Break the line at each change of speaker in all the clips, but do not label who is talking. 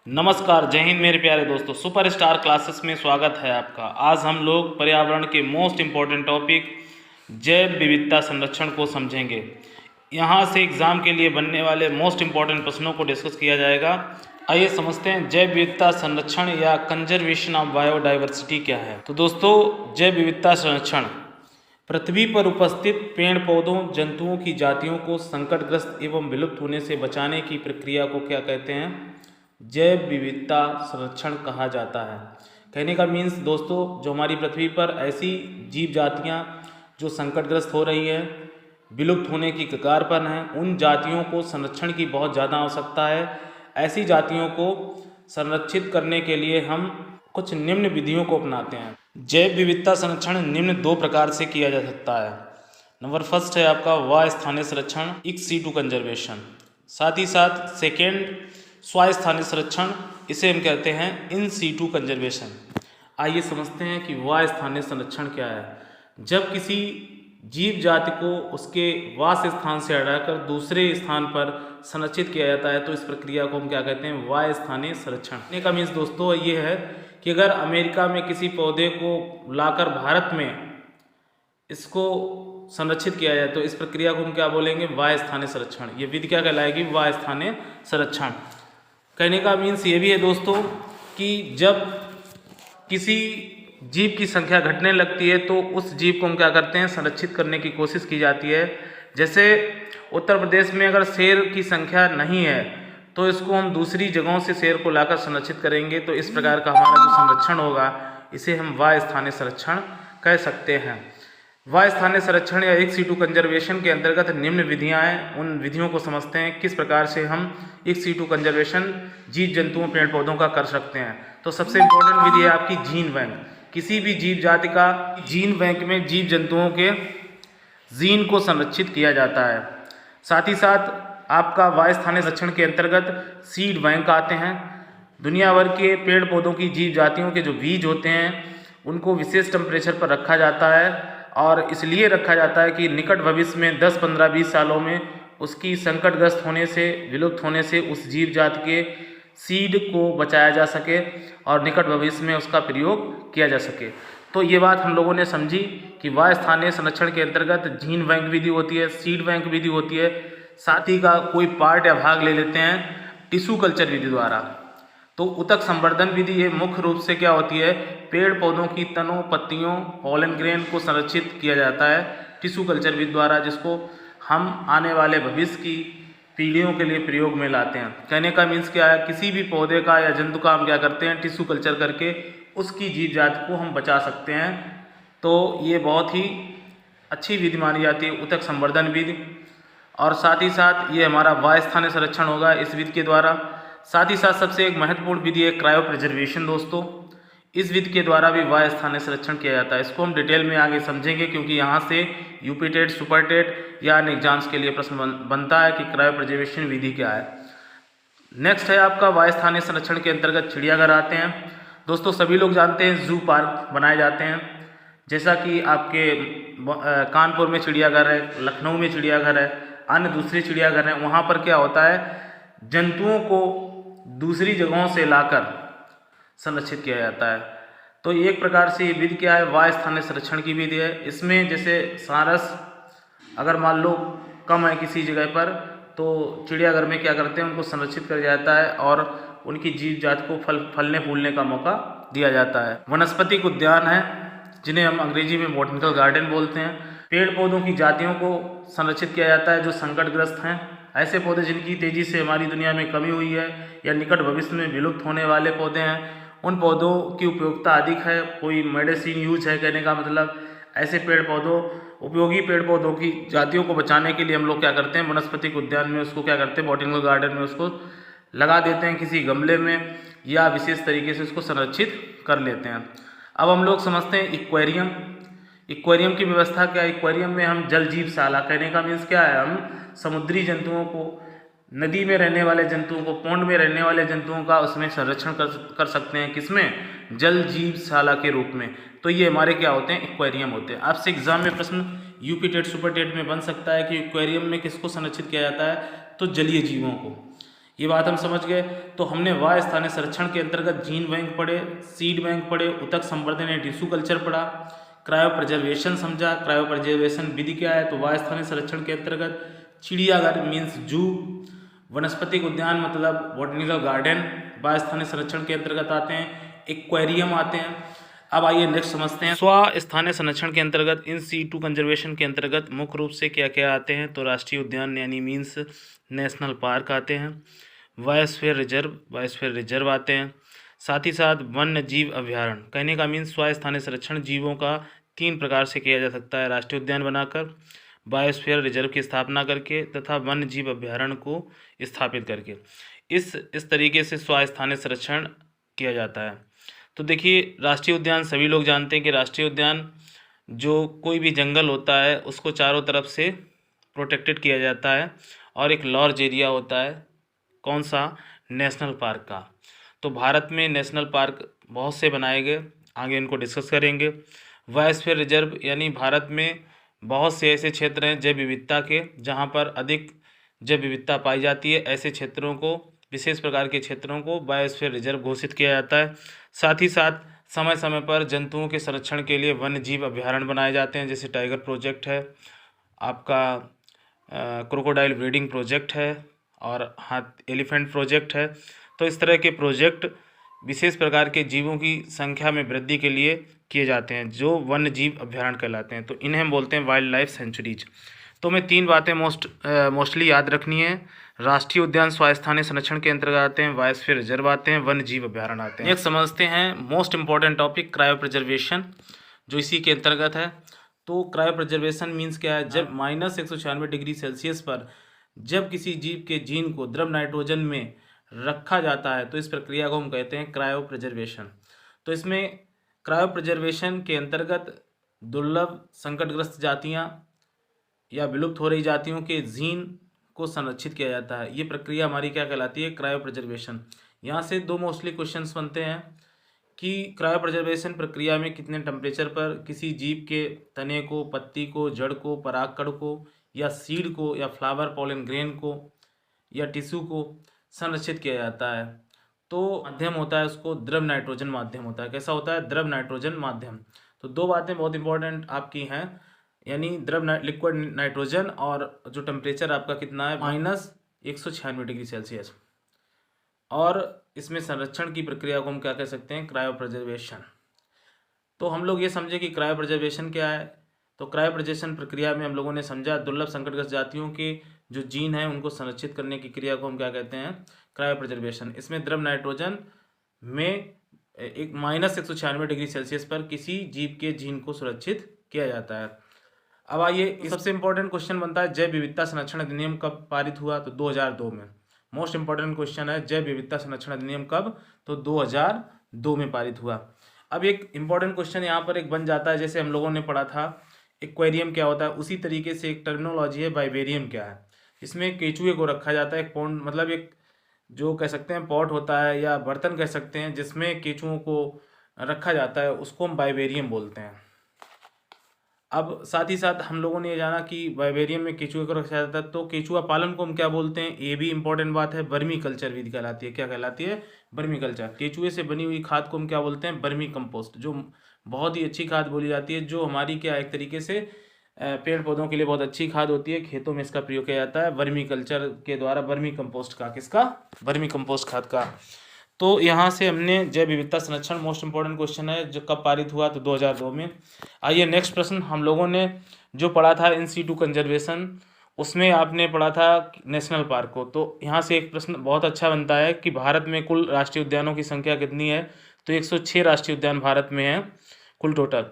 नमस्कार, जय हिंद मेरे प्यारे दोस्तों। सुपर स्टार क्लासेस में स्वागत है आपका। आज हम लोग पर्यावरण के मोस्ट इम्पॉर्टेंट टॉपिक जैव विविधता संरक्षण को समझेंगे। यहाँ से एग्ज़ाम के लिए बनने वाले मोस्ट इम्पॉर्टेंट प्रश्नों को डिस्कस किया जाएगा। आइए समझते हैं जैव विविधता संरक्षण या कंजर्वेशन ऑफ बायोडाइवर्सिटी क्या है। तो दोस्तों, जैव विविधता संरक्षण पृथ्वी पर उपस्थित पेड़ पौधों जंतुओं की जातियों को संकटग्रस्त एवं विलुप्त होने से बचाने की प्रक्रिया को क्या कहते हैं? जैव विविधता संरक्षण कहा जाता है। कहने का मीन्स दोस्तों, जो हमारी पृथ्वी पर ऐसी जीव जातियाँ जो संकटग्रस्त हो रही हैं, विलुप्त होने की कगार पर हैं, उन जातियों को संरक्षण की बहुत ज़्यादा आवश्यकता है। ऐसी जातियों को संरक्षित करने के लिए हम कुछ निम्न विधियों को अपनाते हैं। जैव विविधता संरक्षण निम्न दो प्रकार से किया जा सकता है। नंबर फर्स्ट है आपका वास्थानीय संरक्षण, इक्स सीटू कंजर्वेशन। साथ ही साथ सेकेंड स्वास्थानीय संरक्षण, इसे हम कहते हैं इन सीटू कंजर्वेशन। आइए समझते हैं कि वास्थानीय संरक्षण क्या है। जब किसी जीव जाति को उसके वास स्थान से हटाकर दूसरे स्थान पर संरक्षित किया जाता है तो इस प्रक्रिया को हम क्या कहते हैं? वास्थानीय संरक्षण। कहने का मीन्स दोस्तों ये है कि अगर अमेरिका में किसी पौधे को लाकर भारत में इसको संरक्षित किया जाए तो इस प्रक्रिया को हम क्या बोलेंगे? वास्थानीय संरक्षण। ये विधि क्या कहलाएगी? वास्थानीय संरक्षण। कहने का मीन्स ये भी है दोस्तों कि जब किसी जीव की संख्या घटने लगती है तो उस जीव को हम क्या करते हैं? संरक्षित करने की कोशिश की जाती है। जैसे उत्तर प्रदेश में अगर शेर की संख्या नहीं है तो इसको हम दूसरी जगहों से शेर को लाकर संरक्षित करेंगे, तो इस प्रकार का हमारा जो संरक्षण होगा इसे हम वास्थानीय संरक्षण कह सकते हैं। वास्थानीय संरक्षण या इक्स सीटू कंजर्वेशन के अंतर्गत निम्न विधियां हैं। उन विधियों को समझते हैं किस प्रकार से हम इक्स सीटू कंजर्वेशन जीव जंतुओं पेड़ पौधों का कर सकते हैं। तो सबसे इम्पोर्टेंट विधि है आपकी जीन बैंक। किसी भी जीव जाति का जीन बैंक में जीव जंतुओं के जीन को संरक्षित किया जाता है। साथ ही साथ आपका वास्थानीय संरक्षण के अंतर्गत सीड बैंक आते हैं। दुनिया भर के पेड़ पौधों की जीव जातियों के जो बीज होते हैं उनको विशेष टेम्परेचर पर रखा जाता है और इसलिए रखा जाता है कि निकट भविष्य में 10, 15, 20 सालों में उसकी संकटग्रस्त होने से, विलुप्त होने से उस जीव जाति के सीड को बचाया जा सके और निकट भविष्य में उसका प्रयोग किया जा सके। तो ये बात हम लोगों ने समझी कि वास्थानीय संरक्षण के अंतर्गत जीन बैंक विधि होती है, सीड बैंक विधि होती है, साथ ही का कोई पार्ट या भाग ले लेते हैं टिश्यू कल्चर विधि द्वारा। तो ऊतक संवर्धन विधि ये मुख्य रूप से क्या होती है? पेड़ पौधों की तनों, पत्तियों, पॉलन ग्रेन को संरक्षित किया जाता है टिश्यू कल्चर विधि द्वारा, जिसको हम आने वाले भविष्य की पीढ़ियों के लिए प्रयोग में लाते हैं। कहने का मीन्स क्या है? किसी भी पौधे का या जंतु का हम क्या करते हैं? टिश्यू कल्चर करके उसकी जीव जाति को हम बचा सकते हैं। तो ये बहुत ही अच्छी विधि मानी जाती है ऊतक संवर्धन विधि। और साथ ही साथ ये हमारा वास्थानीय संरक्षण होगा इस विधि के द्वारा। साथ ही साथ सबसे एक महत्वपूर्ण विधि है क्रायो प्रिजर्वेशन दोस्तों। इस विधि के द्वारा भी वास्थानीय संरक्षण किया जाता है। इसको हम डिटेल में आगे समझेंगे क्योंकि यहाँ से यूपी टेट, सुपर टेट या अन्य एग्जाम्स के लिए प्रश्न बनता है कि क्रायो प्रिजर्वेशन विधि क्या है। नेक्स्ट है आपका वास्थानीय संरक्षण के अंतर्गत चिड़ियाघर आते हैं। दोस्तों सभी लोग जानते हैं जू पार्क बनाए जाते हैं, जैसा कि आपके कानपुर में चिड़ियाघर है, लखनऊ में चिड़ियाघर है, अन्य दूसरे चिड़ियाघर हैं। वहाँ पर क्या होता है? जंतुओं को दूसरी जगहों से लाकर संरक्षित किया जाता है। तो एक प्रकार से ये विधि क्या है? वास्थानीय संरक्षण की विधि है। इसमें जैसे सारस अगर मान लो कम है किसी जगह पर तो चिड़ियाघर में क्या करते हैं? उनको संरक्षित किया जाता है और उनकी जीव जाति को फलने फूलने का मौका दिया जाता है। वनस्पतिक उद्यान है जिन्हें हम अंग्रेजी में बॉटनिकल गार्डन बोलते हैं। पेड़ पौधों की जातियों को संरक्षित किया जाता है जो संकटग्रस्त हैं। ऐसे पौधे जिनकी तेज़ी से हमारी दुनिया में कमी हुई है या निकट भविष्य में विलुप्त होने वाले पौधे हैं, उन पौधों की उपयोगिता अधिक है, कोई मेडिसिन यूज है। कहने का मतलब ऐसे पेड़ पौधों, उपयोगी पेड़ पौधों की जातियों को बचाने के लिए हम लोग क्या करते हैं? वनस्पतिक उद्यान में उसको क्या करते हैं? बॉटनिकल गार्डन में उसको लगा देते हैं किसी गमले में या विशेष तरीके से उसको संरक्षित कर लेते हैं। अब हम लोग समझते हैं इक्वेरियम। इक्वेरियम की व्यवस्था क्या है? इक्वेरियम में हम जल जीवशाला, कहने का मीन्स क्या है? हम समुद्री जंतुओं को, नदी में रहने वाले जंतुओं को, पौंड में रहने वाले जंतुओं का उसमें संरक्षण कर सकते हैं। किसमें? जल जीवशाला के रूप में। तो ये हमारे क्या होते हैं? इक्वेरियम होते हैं। आपसे एग्जाम में प्रश्न यूपी टेट, सुपर टेट में बन सकता है कि इक्वेरियम में किसको संरक्षित किया जाता है? तो जलीय जीवों को। ये बात हम समझ गए। तो हमने वायु स्थानीय संरक्षण के अंतर्गत जीन बैंक पढ़े, सीड बैंक पढ़े, ऊतक संवर्धन या टिश्यू कल्चर पढ़ा, क्रायो प्रिजर्वेशन समझा। क्रायो प्रिजर्वेशन विधि क्या है? तो वायु स्थानीय संरक्षण के अंतर्गत चिड़ियाघर मीन्स जू, वनस्पतिक उद्यान मतलब बॉटनिकल गार्डन वायु स्थानीय संरक्षण के अंतर्गत आते हैं। एक्वेरियम आते हैं। अब आइए नेक्स्ट समझते हैं। स्व स्थानीय संरक्षण के अंतर्गत इन सीटू कंजर्वेशन के अंतर्गत मुख्य रूप से क्या क्या आते हैं? तो राष्ट्रीय उद्यान यानी मीन्स नेशनल पार्क आते हैं, बायोस्फीयर रिजर्व आते हैं, साथ ही साथ वन्य जीव अभ्यारण्य। कहने का मीन्स स्व स्थानीय संरक्षण जीवों का 3 प्रकार से किया जा सकता है: राष्ट्रीय उद्यान बनाकर, बायोस्फीयर रिजर्व की स्थापना करके तथा वन्य जीव अभ्यारण्य को स्थापित करके। इस तरीके से स्व स्थानीय संरक्षण किया जाता है। तो देखिए, राष्ट्रीय उद्यान सभी लोग जानते हैं कि राष्ट्रीय उद्यान जो कोई भी जंगल होता है उसको चारों तरफ से प्रोटेक्टेड किया जाता है और एक लॉर्ज एरिया होता है, कौन सा? नेशनल पार्क का। तो भारत में नेशनल पार्क बहुत से बनाए गए, आगे इनको डिस्कस करेंगे। बायोस्फीयर रिजर्व यानी भारत में बहुत से ऐसे क्षेत्र हैं जैव विविधता के, जहाँ पर अधिक जैव विविधता पाई जाती है। ऐसे क्षेत्रों को, विशेष प्रकार के क्षेत्रों को बायोस्फीयर रिजर्व घोषित किया जाता है। साथ ही साथ समय समय पर जंतुओं के संरक्षण के लिए वन्य जीव अभ्यारण्य बनाए जाते हैं, जैसे टाइगर प्रोजेक्ट है, आपका क्रोकोडाइल ब्रीडिंग प्रोजेक्ट है और हाथ एलिफेंट प्रोजेक्ट है। तो इस तरह के प्रोजेक्ट विशेष प्रकार के जीवों की संख्या में वृद्धि के लिए किए जाते हैं, जो वन्य जीव अभ्यारण्य कहलाते हैं। तो इन्हें हम बोलते हैं वाइल्ड लाइफ सेंचुरीज। तो हमें 3 बातें मोस्टली याद रखनी है। राष्ट्रीय उद्यान स्व स्थानीय संरक्षण के अंतर्गत आते हैं, बायोस्फीयर रिजर्व आते हैं, वन्य जीव अभ्यारण्य आते हैं। नेक्स्ट समझते हैं most important topic cryo preservation, जो इसी के अंतर्गत है। तो क्रायो प्रिजर्वेशन मीन्स क्या है? जब -196 डिग्री सेल्सियस पर जब किसी जीव के जीन को द्रव नाइट्रोजन में रखा जाता है तो इस प्रक्रिया को हम कहते हैं क्रायो प्रिजर्वेशन। तो इसमें क्रायो प्रिजर्वेशन के अंतर्गत दुर्लभ संकटग्रस्त जातियाँ या विलुप्त हो रही जातियों के जीन को संरक्षित किया जाता है। ये प्रक्रिया हमारी क्या कहलाती है? Cryo preservation. यहाँ से 2 मोस्टली क्वेश्चंस बनते हैं कि क्रायो प्रिजर्वेशन प्रक्रिया में कितने टेम्परेचर पर किसी जीव के तने को, पत्ती को, जड़ को, परागकण को या सीड को या फ्लावर पोलन ग्रेन को या टिश्यू को संरक्षित किया जाता है। तो माध्यम होता है उसको द्रव नाइट्रोजन माध्यम होता है। कैसा होता है? द्रव नाइट्रोजन माध्यम। तो 2 बातें बहुत इंपॉर्टेंट आपकी हैं, यानी लिक्विड नाइट्रोजन और जो टेम्परेचर आपका कितना है -196 डिग्री सेल्सियस। और इसमें संरक्षण की प्रक्रिया को हम क्या कह सकते हैं? Cryo preservation. तो हम लोग ये समझे कि क्रायो प्रिजर्वेशन क्या है। तो क्रायो प्रिजर्वेशन प्रक्रिया में हम लोगों ने समझा दुर्लभ संकटग्रस्त जातियों के जो जीन हैं उनको संरक्षित करने की क्रिया को हम क्या कहते हैं? Cryo preservation. इसमें द्रव नाइट्रोजन में एक -196 डिग्री सेल्सियस पर किसी जीव के जीन को सुरक्षित किया जाता है। अब आइए, सबसे इंपॉर्टेंट क्वेश्चन बनता है जैव विविधता संरक्षण अधिनियम कब पारित हुआ? तो 2002 में। मोस्ट इंपॉर्टेंट क्वेश्चन है जैव विविधता संरक्षण अधिनियम कब? तो 2002 में पारित हुआ। अब एक इंपॉर्टेंट क्वेश्चन यहाँ पर एक बन जाता है, जैसे हम लोगों ने पढ़ा था एक्वेरियम क्या होता है, उसी तरीके से एक टर्मिनोलॉजी है वाइवेरियम क्या है। इसमें केचुए को रखा जाता है, एक पॉन्ड मतलब एक जो कह सकते हैं पॉट होता है या बर्तन कह सकते हैं जिसमें केचुओं को रखा जाता है, उसको हम वाइवेरियम बोलते हैं। अब साथ ही साथ हम लोगों ने ये जाना कि वाइवेरियम में केचुए को रखा जाता है, तो केचुआ पालन को हम क्या बोलते हैं? ये भी इंपॉर्टेंट बात है, वर्मी कल्चर विधि कहलाती है। क्या कहलाती है? Vermi culture. केचुए से बनी हुई खाद को हम क्या बोलते हैं? वर्मी कंपोस्ट, जो बहुत ही अच्छी खाद बोली जाती है, जो हमारी क्या एक तरीके से पेड़ पौधों के लिए बहुत अच्छी खाद होती है। खेतों में इसका प्रयोग किया जाता है वर्मी कल्चर के द्वारा, वर्मी कंपोस्ट का। किसका? वर्मी कंपोस्ट खाद का। तो यहाँ से हमने जैव विविधता संरक्षण मोस्ट इंपॉर्टेंट क्वेश्चन है जो कब पारित हुआ? तो 2002 में। आइए नेक्स्ट प्रश्न, हम लोगों ने जो पढ़ा था इन सीटू कंजर्वेशन, उसमें आपने पढ़ा था नेशनल पार्क को। तो यहाँ से एक प्रश्न बहुत अच्छा बनता है कि भारत में कुल राष्ट्रीय उद्यानों की संख्या कितनी है? तो 106 राष्ट्रीय उद्यान भारत में है कुल टोटल।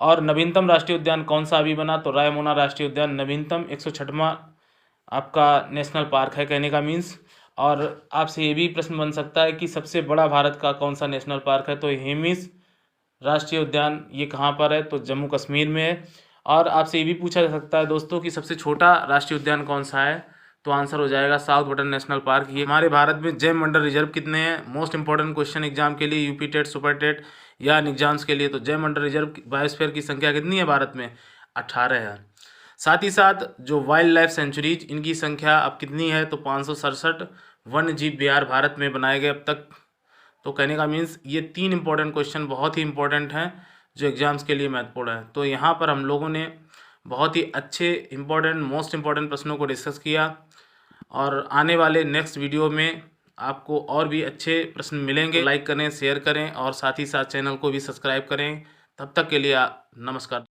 और नवीनतम राष्ट्रीय उद्यान कौन सा अभी बना? तो रायमोना राष्ट्रीय उद्यान नवीनतम 106वां आपका नेशनल पार्क है, कहने का मीन्स। और आपसे ये भी प्रश्न बन सकता है कि सबसे बड़ा भारत का कौन सा नेशनल पार्क है? तो हेमिस राष्ट्रीय उद्यान ये कहाँ पर है? तो जम्मू कश्मीर में है। और आपसे ये भी पूछा जा सकता है दोस्तों कि सबसे छोटा राष्ट्रीय उद्यान कौन सा है? तो आंसर हो जाएगा साउथ बटन नेशनल पार्क। ये हमारे भारत में जैव मंडल रिजर्व कितने हैं? मोस्ट इंपॉर्टेंट क्वेश्चन एग्जाम के लिए, यूपी टेट, सुपर टेट या एग्जाम्स के लिए। तो जैव मंडल रिजर्व बायोस्फीयर की संख्या कितनी है भारत में? 18 है। साथ ही साथ जो वाइल्ड लाइफ सेंचुरीज, इनकी संख्या अब कितनी है? तो 567 वन्य जीव विहार भारत में बनाए गए अब तक। तो कहने का मीन्स ये 3 इंपॉर्टेंट क्वेश्चन बहुत ही इंपॉर्टेंट हैं जो एग्जाम्स के लिए महत्वपूर्ण है। तो यहाँ पर हम लोगों ने बहुत ही अच्छे इंपॉर्टेंट मोस्ट इंपॉर्टेंट प्रश्नों को डिस्कस किया, और आने वाले नेक्स्ट वीडियो में आपको और भी अच्छे प्रश्न मिलेंगे। लाइक करें, शेयर करें और साथ ही साथ चैनल को भी सब्सक्राइब करें। तब तक के लिए नमस्कार।